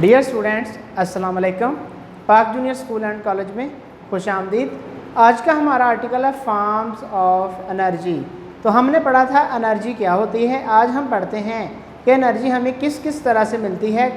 Dear students, अस्सलाम वालेकुम। पाक जूनियर स्कूल एंड कॉलेज में खुश आमदीद। आज का हमारा आर्टिकल है फॉर्म्स ऑफ एनर्जी। तो हमने पढ़ा था एनर्जी क्या होती है। आज हम पढ़ते हैं कि एनर्जी हमें किस किस तरह से मिलती है।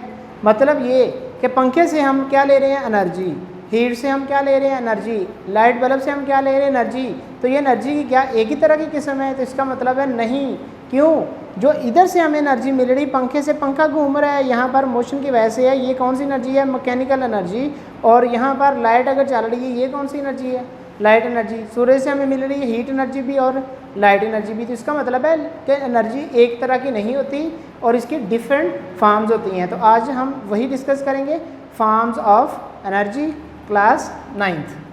मतलब ये कि पंखे से हम क्या ले रहे हैं, एनर्जी। हीट से हम क्या ले रहे हैं, एनर्जी। लाइट बल्ब से हम क्या ले रहे हैं, एनर्जी। तो ये एनर्जी की क्या एक ही तरह की किस्म है? तो इसका मतलब है नहीं। क्यों? जो इधर से हमें एनर्जी मिल रही, पंखे से पंखा घूम रहा है, यहाँ पर मोशन की वजह से है, ये कौन सी एनर्जी है, मैकेनिकल एनर्जी। और यहाँ पर लाइट अगर चल रही है, ये कौन सी एनर्जी है, लाइट एनर्जी। सूर्य से हमें मिल रही है हीट एनर्जी भी और लाइट एनर्जी भी। तो इसका मतलब है कि एनर्जी एक तरह की नहीं होती और इसकी डिफरेंट फॉर्म्स होती हैं। तो आज हम वही डिस्कस करेंगे, forms of energy, class 9th।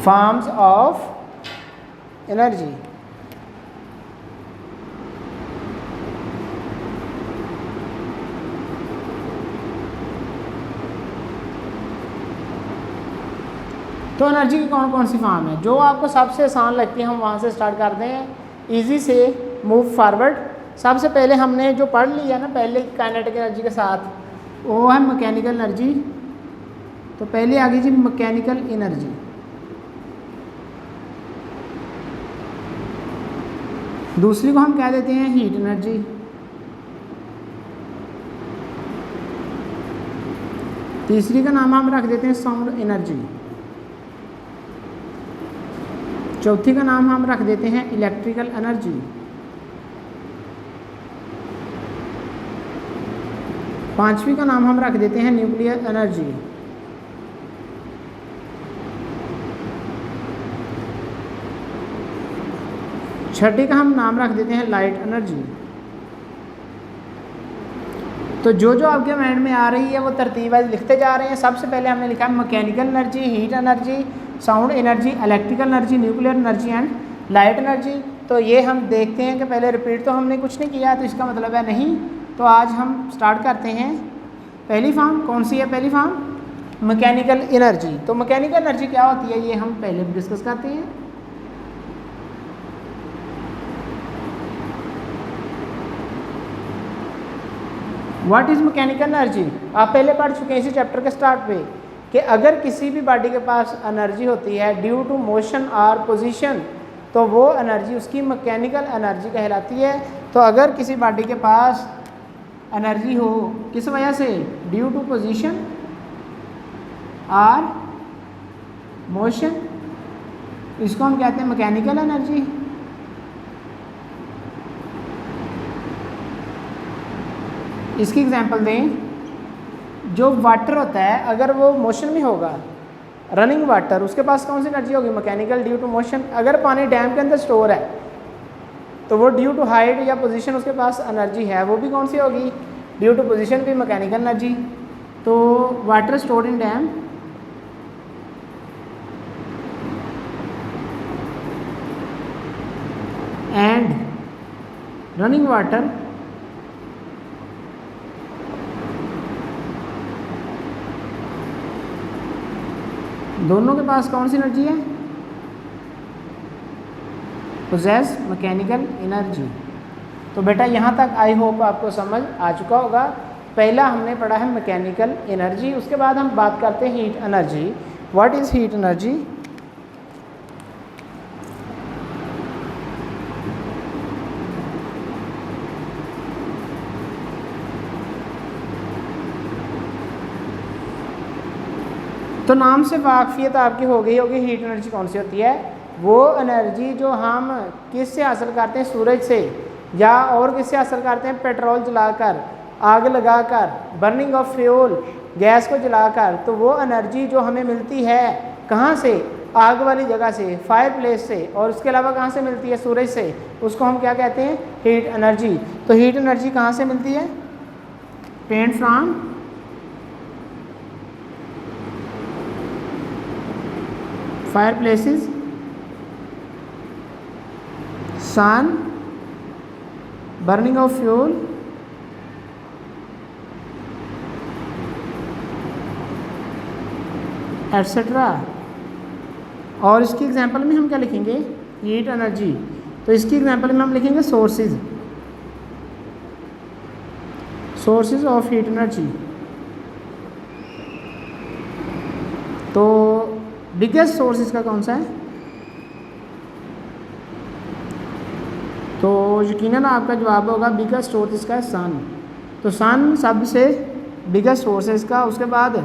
Forms of energy. तो एनर्जी की कौन कौन सी फॉर्म है? जो आपको सबसे आसान लगती है हम वहाँ से स्टार्ट करते हैं, इजी से मूव फॉरवर्ड। सबसे पहले हमने जो पढ़ लिया ना पहले काइनेटिक एनर्जी के साथ, वो है मैकेनिकल एनर्जी। तो पहले आ गई जी मैकेनिकल एनर्जी। दूसरी को हम कह देते हैं हीट एनर्जी। तीसरी का नाम हम रख देते हैं साउंड एनर्जी। चौथी का नाम हम रख देते हैं इलेक्ट्रिकल एनर्जी। पांचवी का नाम हम रख देते हैं न्यूक्लियर एनर्जी। छठी का हम नाम रख देते हैं लाइट एनर्जी। तो जो जो आपके माइंड में आ रही है वो तरतीब वाइज लिखते जा रहे हैं। सबसे पहले हमने लिखा mechanical energy, heat energy, sound energy, electrical energy, nuclear energy and light energy. तो ये हम देखते हैं कि पहले रिपीट तो हमने कुछ नहीं किया, तो इसका मतलब है नहीं। तो आज हम स्टार्ट करते हैं। पहली फॉर्म कौन सी है? पहली फॉर्म मैकेनिकल एनर्जी। तो मैकेनिकल एनर्जी क्या होती है ये हम पहले डिस्कस करते हैं। What is mechanical energy? आप पहले पढ़ चुके हैं इसी चैप्टर के स्टार्ट पे कि अगर किसी भी बॉडी के पास एनर्जी होती है ड्यू टू मोशन और पोजीशन, तो वो एनर्जी उसकी मैकेनिकल एनर्जी कहलाती है। तो अगर किसी बॉडी के पास एनर्जी हो किस वजह से, ड्यू टू पोजीशन और मोशन, इसको हम कहते हैं मैकेनिकल एनर्जी। इसकी एग्जांपल दें, जो वाटर होता है अगर वो मोशन में होगा, रनिंग वाटर, उसके पास कौन सी एनर्जी होगी, मैकेनिकल, ड्यू टू मोशन। अगर पानी डैम के अंदर स्टोर है तो वो ड्यू टू हाइट या पोजीशन उसके पास एनर्जी है, वो भी कौन सी होगी, ड्यू टू पोजीशन भी मैकेनिकल एनर्जी। तो water stored in dam and running water दोनों के पास कौन सी एनर्जी है, पोजेस मैकेनिकल एनर्जी। तो बेटा यहाँ तक आई होप आपको समझ आ चुका होगा। पहला हमने पढ़ा है मैकेनिकल एनर्जी। उसके बाद हम बात करते हैं heat energy. What is heat energy? तो नाम से वाकफियत आपकी हो गई होगी। हीट एनर्जी कौन सी होती है? वो एनर्जी जो हम किस से हासिल करते हैं, सूरज से, या और किससे हासिल करते हैं, पेट्रोल जलाकर, आग लगाकर, बर्निंग ऑफ फ्यूल, गैस को जलाकर। तो वो एनर्जी जो हमें मिलती है कहाँ से, आग वाली जगह से, फायर प्लेस से, और उसके अलावा कहाँ से मिलती है, सूरज से, उसको हम क्या कहते हैं, हीट एनर्जी। तो हीट एनर्जी कहाँ से मिलती है? पेंट from fire places, sun, burning of fuel, etcetera. और इसकी एग्जांपल में हम क्या लिखेंगे, हीट एनर्जी। तो इसकी एग्जांपल में हम लिखेंगे सोर्सेज ऑफ हीट एनर्जी। तो बिगेस्ट सोर्स इसका कौन सा है? तो यकीनन आपका जवाब होगा बिगेस्ट सोर्स इसका है सन। तो सन सबसे बिगेस्ट सोर्स है इसका। उसके बाद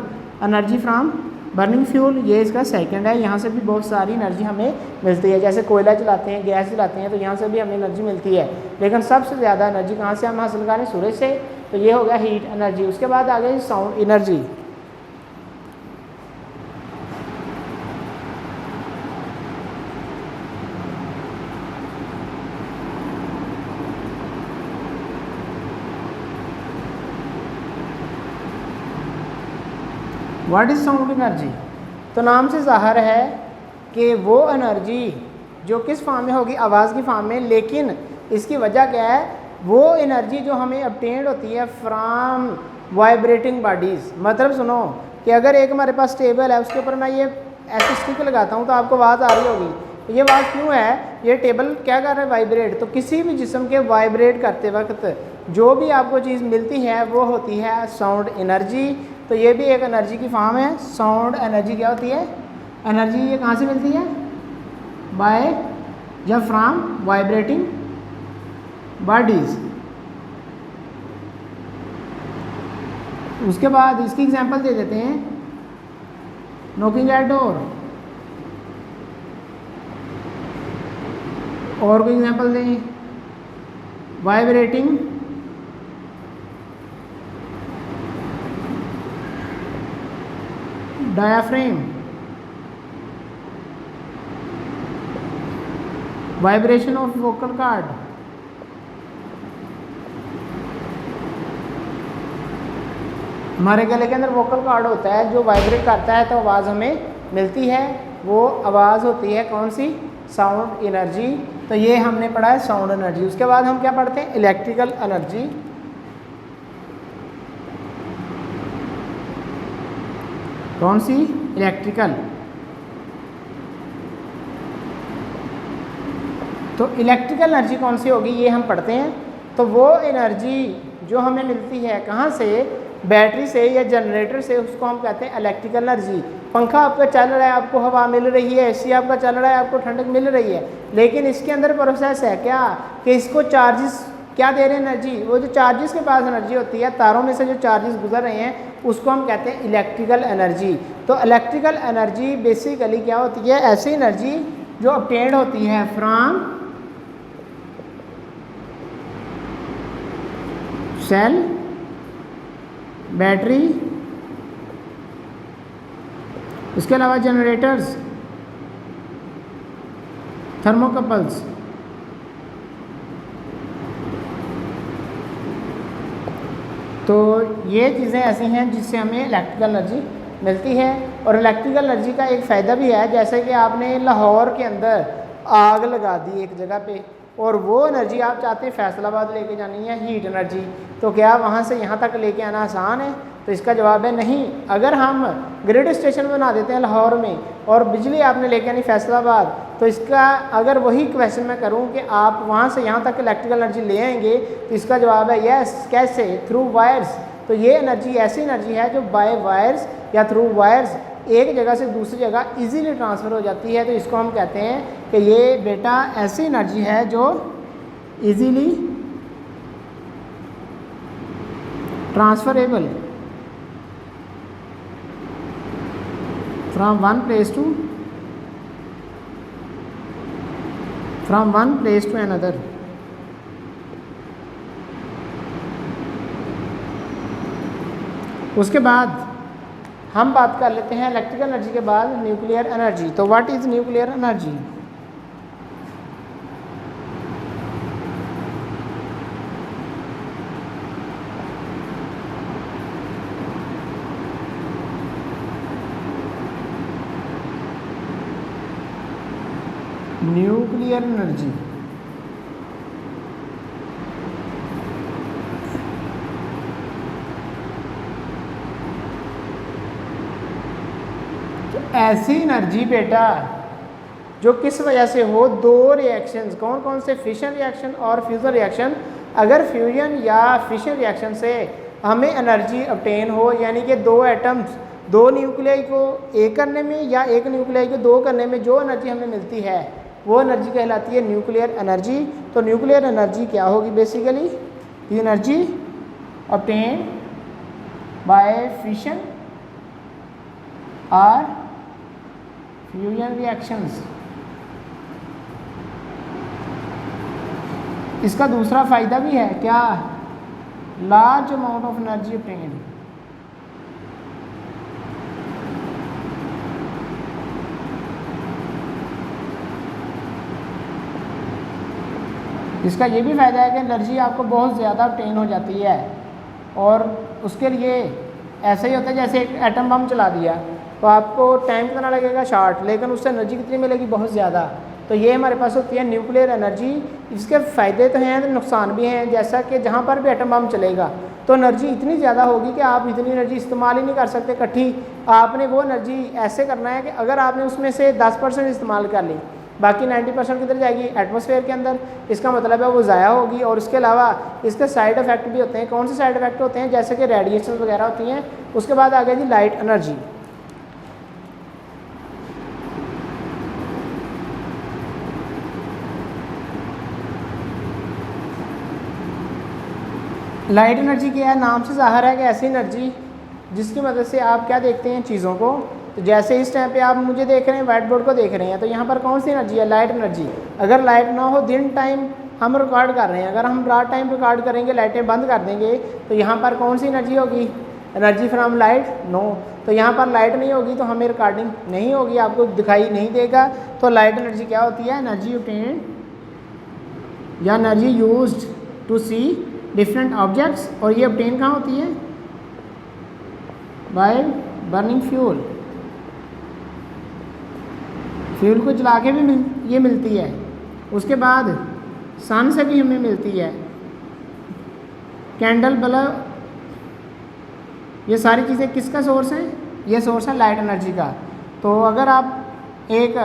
एनर्जी फ्रॉम बर्निंग फ्यूल, ये इसका सेकंड है। यहाँ से भी बहुत सारी एनर्जी हमें मिलती है, जैसे कोयला चलाते हैं, गैस चलाते हैं, तो यहाँ से भी हमें एनर्जी मिलती है। लेकिन सबसे ज़्यादा एनर्जी कहाँ से हम हासिल करें? सूरज से। तो ये हो गया हीट एनर्जी। उसके बाद आ गई sound energy. What is sound energy? तो नाम से ज़ाहिर है कि वो एनर्जी जो किस फॉर्म में होगी? आवाज़ की फॉर्म में। लेकिन इसकी वजह क्या है? वो एनर्जी जो हमें ऑब्टेन्ड होती है फ्रॉम वाइब्रेटिंग बॉडीज़। मतलब सुनो कि अगर एक हमारे पास टेबल है, उसके ऊपर मैं ये ऐसे स्टिक लगाता हूँ तो आपको आवाज़ आ रही होगी। तो ये आवाज़ क्यों है? ये टेबल क्या कर रहा है? वाइब्रेट। तो किसी भी जिस्म के वाइब्रेट करते वक्त जो भी आपको चीज़ मिलती है वो होती है साउंड एनर्जी। तो ये भी एक एनर्जी की फॉर्म है। साउंड एनर्जी क्या होती है? एनर्जी ये कहाँ से मिलती है? बाय या फ्रॉम वाइब्रेटिंग बॉडीज। उसके बाद इसकी एग्जांपल दे देते हैं, नॉकिंग एट डोर। और कोई एग्जांपल दें? Vibrating diaphragm, vibration of vocal cord, हमारे गले के अंदर वोकल कॉर्ड होता है जो वाइब्रेट करता है तो आवाज़ हमें मिलती है। वो आवाज़ होती है कौन सी? Sound energy. तो ये हमने पढ़ा है साउंड एनर्जी। उसके बाद हम क्या पढ़ते हैं? Electrical energy. कौन सी? इलेक्ट्रिकल। तो इलेक्ट्रिकल एनर्जी कौन सी होगी ये हम पढ़ते हैं। तो वो एनर्जी जो हमें मिलती है कहाँ से? बैटरी से या जनरेटर से, उसको हम कहते हैं इलेक्ट्रिकल एनर्जी। पंखा आपका चल रहा है, आपको हवा मिल रही है, एसी आपका चल रहा है, आपको ठंडक मिल रही है, लेकिन इसके अंदर प्रोसेस है क्या कि इसको चार्जेस क्या दे रहे हैं? एनर्जी। वो जो चार्जेस के पास एनर्जी होती है, तारों में से जो चार्जेस गुजर रहे हैं, उसको हम कहते हैं इलेक्ट्रिकल एनर्जी। तो इलेक्ट्रिकल एनर्जी बेसिकली क्या होती है? ऐसी एनर्जी जो ऑब्टेन्ड होती है फ्रॉम सेल, बैटरी, उसके अलावा जनरेटर्स, थर्मोकपल्स। तो ये चीज़ें ऐसी हैं जिससे हमें इलेक्ट्रिकल एनर्जी मिलती है। और इलेक्ट्रिकल एनर्जी का एक फ़ायदा भी है, जैसे कि आपने लाहौर के अंदर आग लगा दी एक जगह पे, और वो एनर्जी आप चाहते हैं फैसलाबाद लेके जानी है, हीट एनर्जी। तो क्या वहाँ से यहाँ तक लेके आना आसान है? तो इसका जवाब है नहीं। अगर हम ग्रिड स्टेशन बना देते हैं लाहौर में और बिजली आपने लेके आनी फैसलाबाद, तो इसका अगर वही क्वेश्चन मैं करूं कि आप वहां से यहां तक इलेक्ट्रिकल एनर्जी ले आएंगे, तो इसका जवाब है यस। कैसे? Through wires. तो ये एनर्जी ऐसी एनर्जी है जो बाय वायर्स या थ्रू वायर्स एक जगह से दूसरी जगह इजीली ट्रांसफ़र हो जाती है। तो इसको हम कहते हैं कि ये बेटा ऐसी एनर्जी है जो easily transferable from one place to another। उसके बाद हम बात कर लेते हैं इलेक्ट्रिकल एनर्जी के बाद न्यूक्लियर एनर्जी। तो what is nuclear energy? Nuclear energy तो ऐसी एनर्जी बेटा जो किस वजह से हो, दो रिएक्शंस, कौन कौन से, फिशन रिएक्शन और फ्यूजन रिएक्शन। अगर फ्यूजन या फिशन रिएक्शन से हमें एनर्जी ऑब्टेन हो, यानी कि दो एटम्स, दो न्यूक्लियाई को एक करने में या एक न्यूक्लियाई को दो करने में जो एनर्जी हमें मिलती है वो एनर्जी कहलाती है न्यूक्लियर एनर्जी। तो न्यूक्लियर एनर्जी क्या होगी, basically the energy obtain bye fission और फ्यूजन रिएक्शंस। इसका दूसरा फ़ायदा भी है क्या, large amount of energy obtain. इसका ये भी फ़ायदा है कि एनर्जी आपको बहुत ज़्यादा ऑब्टेन हो जाती है, और उसके लिए ऐसा ही होता है जैसे एक एटम बम चला दिया तो आपको टाइम कितना लगेगा, शॉर्ट, लेकिन उससे एनर्जी कितनी मिलेगी, बहुत ज़्यादा। तो ये हमारे पास होती है न्यूक्लियर एनर्जी। इसके फ़ायदे तो हैं तो नुकसान भी हैं, जैसा कि जहाँ पर भी एटम बम चलेगा तो एनर्जी इतनी ज़्यादा होगी कि आप इतनी एनर्जी इस्तेमाल ही नहीं कर सकते इकट्ठी। आपने वो एनर्जी ऐसे करना है कि अगर आपने उसमें से 10% इस्तेमाल कर ली, बाकी 90% किधर जाएगी, एटमॉस्फेयर के अंदर। इसका मतलब है वो ज़ाया होगी। और इसके अलावा इसके साइड इफ़ेक्ट भी होते हैं। कौन से साइड इफ़ेक्ट होते हैं, जैसे कि रेडिएशन वगैरह होती हैं। उसके बाद आ गया जी लाइट एनर्जी। लाइट एनर्जी क्या है, नाम से ज़ाहिर है कि ऐसी एनर्जी जिसकी मदद से आप क्या देखते हैं, चीज़ों को। तो जैसे इस टाइम पे आप मुझे देख रहे हैं, व्हाइट बोर्ड को देख रहे हैं, तो यहाँ पर कौन सी एनर्जी है, लाइट एनर्जी। अगर लाइट ना हो, दिन टाइम हम रिकॉर्ड कर रहे हैं, अगर हम रात टाइम रिकॉर्ड करेंगे, लाइटें बंद कर देंगे, तो यहाँ पर कौन सी एनर्जी होगी, एनर्जी फ्रॉम लाइट, नो। तो यहाँ पर लाइट नहीं होगी तो हमें रिकॉर्डिंग नहीं होगी, आपको दिखाई नहीं देगा। तो लाइट एनर्जी क्या होती है, एनर्जी ऑब्टेन्ड या energy used to see different objects. और ये ऑब्टेन कहाँ होती है, बाय बर्निंग फ्यूल। फ्यूल को जला के भी ये मिलती है। उसके बाद सन से भी हमें मिलती है, कैंडल, बल्ब, ये सारी चीज़ें किसका सोर्स है, ये सोर्स है लाइट एनर्जी का। तो अगर आप एक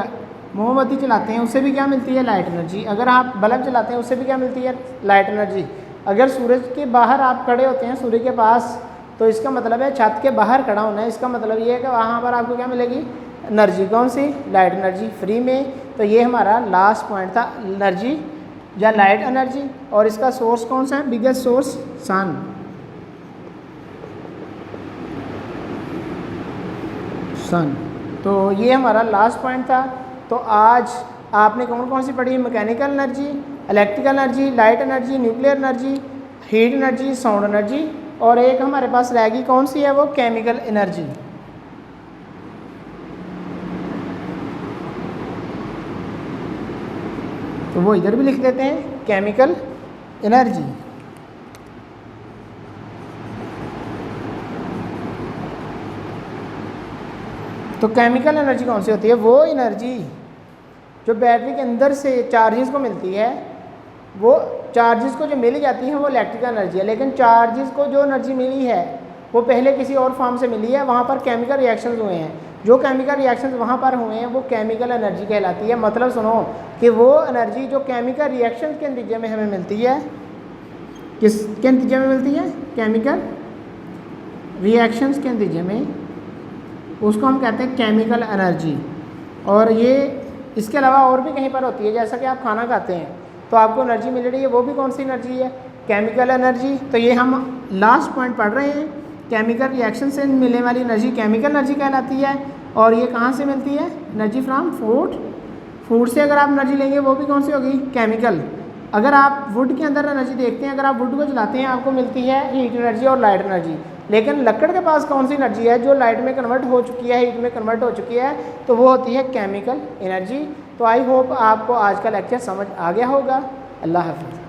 मोमबत्ती चलाते हैं उससे भी क्या मिलती है, लाइट एनर्जी। अगर आप बल्ब चलाते हैं उससे भी क्या मिलती है, लाइट एनर्जी। अगर सूरज के बाहर आप खड़े होते हैं, सूर्य के पास, तो इसका मतलब है छत के बाहर खड़ा होना है। इसका मतलब ये है कि वहाँ पर आपको क्या मिलेगी, एनर्जी। कौन सी, लाइट एनर्जी, फ्री में। तो ये हमारा लास्ट पॉइंट था, एनर्जी या लाइट एनर्जी। और इसका सोर्स कौन सा है, बिगेस्ट सोर्स सन। तो ये हमारा लास्ट पॉइंट था। तो आज आपने कौन कौन सी पढ़ी, mechanical energy, electrical energy, light energy, nuclear energy, heat energy, sound energy, और एक हमारे पास रहेगी कौन सी है, वो केमिकल एनर्जी। तो वो इधर भी लिख देते हैं, केमिकल एनर्जी। तो केमिकल एनर्जी कौन सी होती है, वो एनर्जी जो बैटरी के अंदर से चार्जेस को मिलती है। वो चार्जेस को जो मिल जाती है वो इलेक्ट्रिकल एनर्जी है, लेकिन चार्जेस को जो एनर्जी मिली है वो पहले किसी और फॉर्म से मिली है, वहाँ पर केमिकल रिएक्शंस हुए हैं। जो केमिकल रिएक्शंस वहाँ पर हुए हैं वो केमिकल एनर्जी कहलाती है। मतलब सुनो कि वो एनर्जी जो केमिकल रिएक्शंस के नतीजे में हमें मिलती है, किसके नतीजे में मिलती है, केमिकल रिएक्शंस के नतीजे में, उसको हम कहते हैं केमिकल एनर्जी। और ये इसके अलावा और भी कहीं पर होती है, जैसा कि आप खाना खाते हैं तो आपको एनर्जी मिल रही है, वो भी कौन सी एनर्जी है, केमिकल एनर्जी। तो ये हम लास्ट पॉइंट पढ़ रहे हैं, केमिकल रिएक्शन से मिलने वाली एनर्जी केमिकल एनर्जी कहलाती है। और ये कहाँ से मिलती है, एनर्जी फ्रॉम फूड से अगर आप एनर्जी लेंगे वो भी कौन सी होगी, केमिकल। अगर आप वुड के अंदर एनर्जी देखते हैं, अगर आप वुड को जलाते हैं आपको मिलती है हीट एनर्जी और लाइट एनर्जी। लेकिन लकड़ के पास कौन सी एनर्जी है जो लाइट में कन्वर्ट हो चुकी है, हीट में कन्वर्ट हो चुकी है, तो वो होती है केमिकल एनर्जी। तो आई होप आपको आज का लेक्चर समझ आ गया होगा। अल्लाह हाफ़िज़।